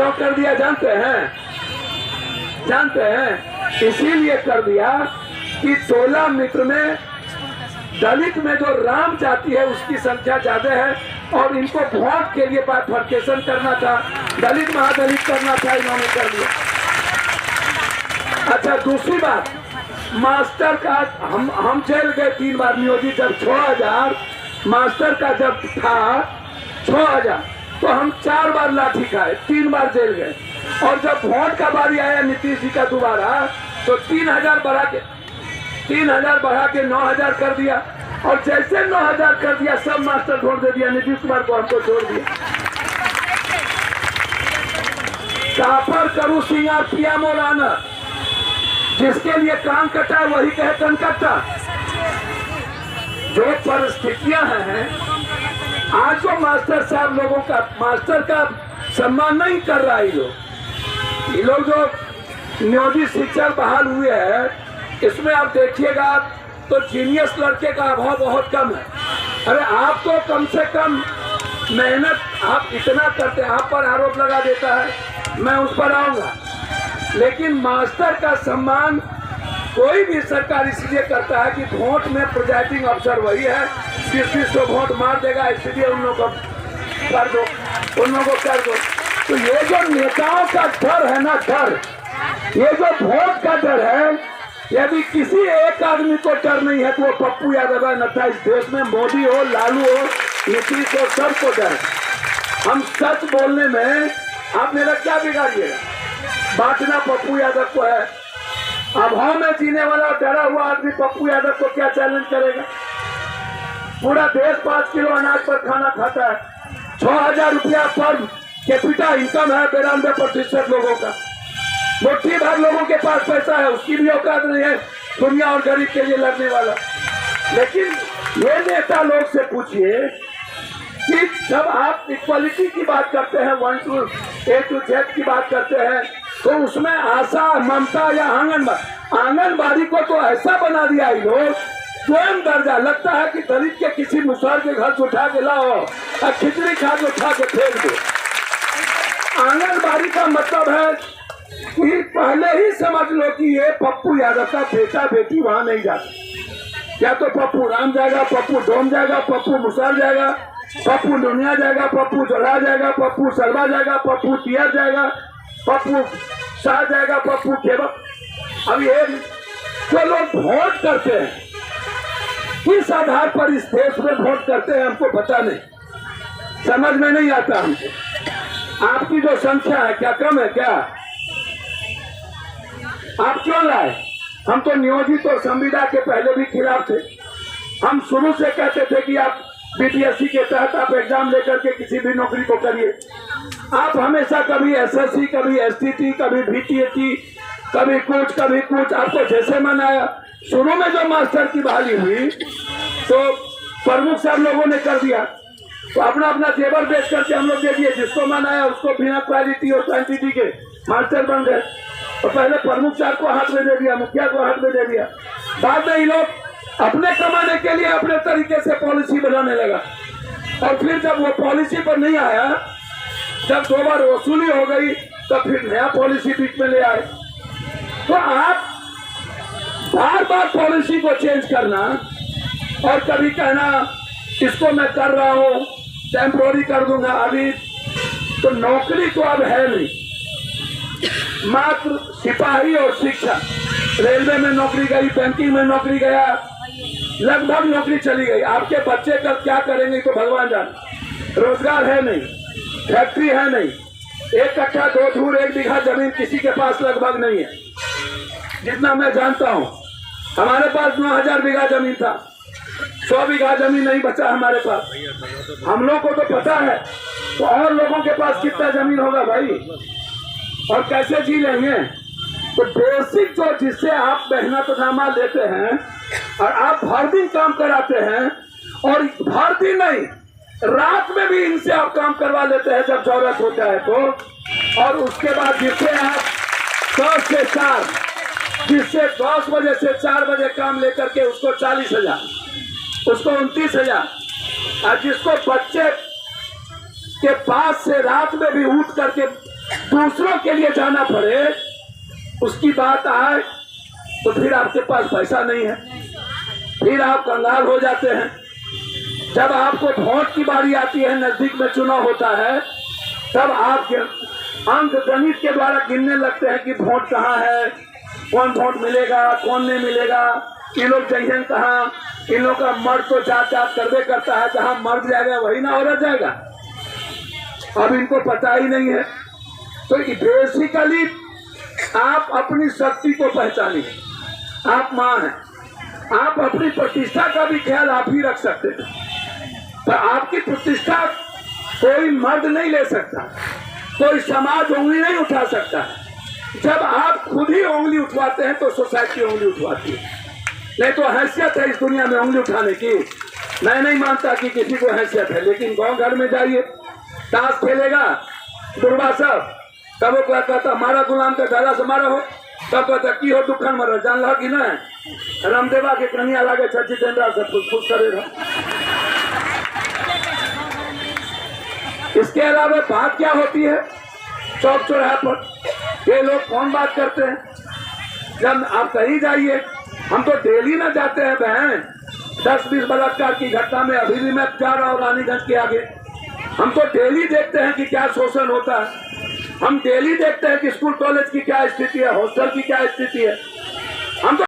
क्यों कर दिया जानते हैं? इसीलिए कर दिया कि 16 मित्र में दलित में जो राम जाति है उसकी संख्या ज्यादा है और इनको वोट के लिए बाइफर्केशन करना था, दलित महादलित करना था, इन्होंने कर दिया। अच्छा, दूसरी बात, मास्टर का हम जेल गए 3 बार नियोजित, जब 6000 मास्टर का जब था 6000 तो हम 4 बार लाठी खाए, 3 बार जेल गए। और जब वोट का बारी आया नीतीश जी का दोबारा तो 3000 बढ़ा के 9000 कर दिया। और जैसे 9000 कर दिया सब मास्टर छोड़ दे दिया, नीतीश कुमार को हमको छोड़ दिया। काफर करू सिंगार पिया मौलाना, जिसके लिए कान कटा वही कहे कन कटा। जो परिस्थितियां हैं आज, जो मास्टर साहब लोगों का मास्टर का सम्मान नहीं कर रहा है, ये लोग जो नियोजित शिक्षक बहाल हुए हैं, इसमें आप देखिएगा तो जीनियस लड़के का अभाव बहुत कम है। अरे आप तो कम से कम मेहनत आप इतना करते हैं, आप पर आरोप लगा देता है, मैं उस पर आऊंगा, लेकिन मास्टर का सम्मान कोई भी सरकार इसलिए करता है कि वोट में प्रिजाइडिंग अफसर वही है, किस को वोट मार देगा, इसलिए उन लोगों को कर दो। तो ये जो नेताओं का डर है ना, ये जो वोट का डर है, यदि किसी एक आदमी को डर नहीं है तो वो पप्पू यादव है। न था इस देश में मोदी हो, लालू हो, नीतीश हो, सबको डर है। हम सच बोलने में आप मेरा क्या बिगाड़िएगा? बांटना पप्पू यादव को है। अभाव में जीने वाला डरा हुआ आदमी पप्पू यादव को क्या चैलेंज करेगा? पूरा देश 5 किलो अनाज पर खाना खाता है, 6000 रुपया पर कैपिटा इनकम है 92% लोगों का। मुट्ठी भर लोगों के पास पैसा है, उसकी भी औकात नहीं है दुनिया और गरीब के लिए लड़ने वाला। लेकिन ये नेता लोग से पूछिए कि जब आप इक्वालिटी की बात करते हैं, 1 to A to Z की बात करते हैं, तो उसमें आशा, ममता या आंगनबाड़ी को तो ऐसा बना दिया ये लोग, स्वयं दर्जा लगता है कि दलित के किसी मुसहर के घर से उठा के लाओ और खिचड़ी खा के उठा के फेंक दो। आंगनबाड़ी का मतलब है कि पहले ही समझ लो कि ये पप्पू यादव का बेटा बेटी वहां नहीं जाता। या तो पप्पू राम जाएगा, पप्पू डोम जाएगा, पप्पू मुसहर जाएगा, पप्पू दुनिया जाएगा, पप्पू जोड़ा जाएगा, पप्पू सरवा जाएगा, पप्पू तियर जाएगा, पप्पू शाह जाएगा, पप्पू केवल। अब ये जो लोग वोट करते हैं, किस आधार पर इस देश में वोट करते हैं हमको पता नहीं, समझ में नहीं आता हमको। आपकी जो संख्या है क्या कम है क्या? आप क्यों लाए? हम तो नियोजित और संविदा के पहले भी खिलाफ थे। हम शुरू से कहते थे कि आप बीपीएससी के तहत आप एग्जाम लेकर के किसी भी नौकरी को करिए। आप हमेशा कभी एसएससी, कभी एसटीटी, कभी बीटीएटी, कभी कुछ, आपको जैसे मन आया। शुरू में जो मास्टर की बहाली हुई तो प्रमुख साहब लोगों ने कर दिया, तो अपना अपना जेवर बेच करके हम लोग दे दिए, जिसको मन आया उसको बिना क्वालिटी और क्वांटिटी के मास्टर बन गए। तो पहले प्रमुख साहब को हाथ में दे दिया, मुखिया को हाथ में दे दिया, बाद में ये लोग अपने कमाने के लिए अपने तरीके से पॉलिसी बनाने लगा। और फिर जब वो पॉलिसी पर नहीं आया, जब 2 बार वसूली हो गई, तो फिर नया पॉलिसी बीच में ले आए। तो आप बार बार पॉलिसी को चेंज करना और कभी कहना इसको मैं कर रहा हूं, टेम्पोररी कर दूंगा, अभी तो नौकरी तो अब है नहीं, मात्र सिपाही और शिक्षा। रेलवे में नौकरी गई, बैंकिंग में नौकरी गया, लगभग नौकरी चली गई। आपके बच्चे कल क्या करेंगे तो भगवान जाने। रोजगार है नहीं, फैक्ट्री है नहीं, 1 कट्ठा 2 धूर 1 बीघा जमीन किसी के पास लगभग नहीं है। जितना मैं जानता हूं, हमारे पास 9000 बीघा जमीन था, 100 बीघा जमीन नहीं बचा हमारे पास। हम लोग को तो पता है, तो और लोगों के पास कितना जमीन होगा भाई, और कैसे जी लेंगे? तो बेसिक जो जिससे आप मेहनतनामा लेते हैं और आप हर दिन काम कराते हैं, और हर दिन नहीं रात में भी इनसे आप काम करवा लेते हैं जब जरूरत होता है तो, और उसके बाद जिससे आप 10 से 4, जिससे 10 बजे से 4 बजे काम लेकर के उसको 40,000, उसको 29,000, और जिसको बच्चे के पास से रात में भी उठ करके दूसरों के लिए जाना पड़े, उसकी बात आए तो फिर आपके पास पैसा नहीं है, फिर आप कंगाल हो जाते हैं। जब आपको वोट की बारी आती है, नजदीक में चुनाव होता है, तब आप अंक गणित के द्वारा गिनने लगते हैं कि वोट कहाँ है, कौन वोट मिलेगा, कौन नहीं मिलेगा, ये लोग जाइए कहाँ, इन लोग का मर्द तो जात जात करवे करता है, जहाँ मर्द जाएगा वही ना औरत जाएगा। अब इनको पता ही नहीं है। तो बेसिकली आप अपनी शक्ति को पहचानिए। आप माँ हैं, आप अपनी प्रतिष्ठा का भी ख्याल आप ही रख सकते हैं, पर आपकी प्रतिष्ठा कोई मर्द नहीं ले सकता, कोई समाज उंगली नहीं उठा सकता। जब आप खुद ही उंगली उठवाते हैं तो सोसाइटी उंगली उठवाती है। नहीं तो हैसियत है इस दुनिया में उंगली उठाने की। मैं नहीं मानता कि किसी को हैसियत है, लेकिन गांव घर में जाइए, ताश खेलेगा दुर्गा साहब, तब वो कहता था मारा गुलाम के दादा से मारा हो, तब कहता की हो दुखन मरा, जान ला कि ना रामदेवा के कन्हैया लागे सचिन तेंदुलकर से फुसफुस करेगा। इसके अलावा बात क्या होती है चौक चौराहे पर, ये लोग कौन बात करते हैं। जब आप कहीं जाइए, हम तो डेली ना जाते हैं बहन, 10-20 बलात्कार की घटना में अभी भी मैं जा रहा हूँ रानीगंज के आगे। हम तो डेली देखते हैं कि क्या शोषण होता है, हम डेली देखते हैं कि स्कूल कॉलेज की क्या स्थिति है, हॉस्टल की क्या स्थिति है। हम तो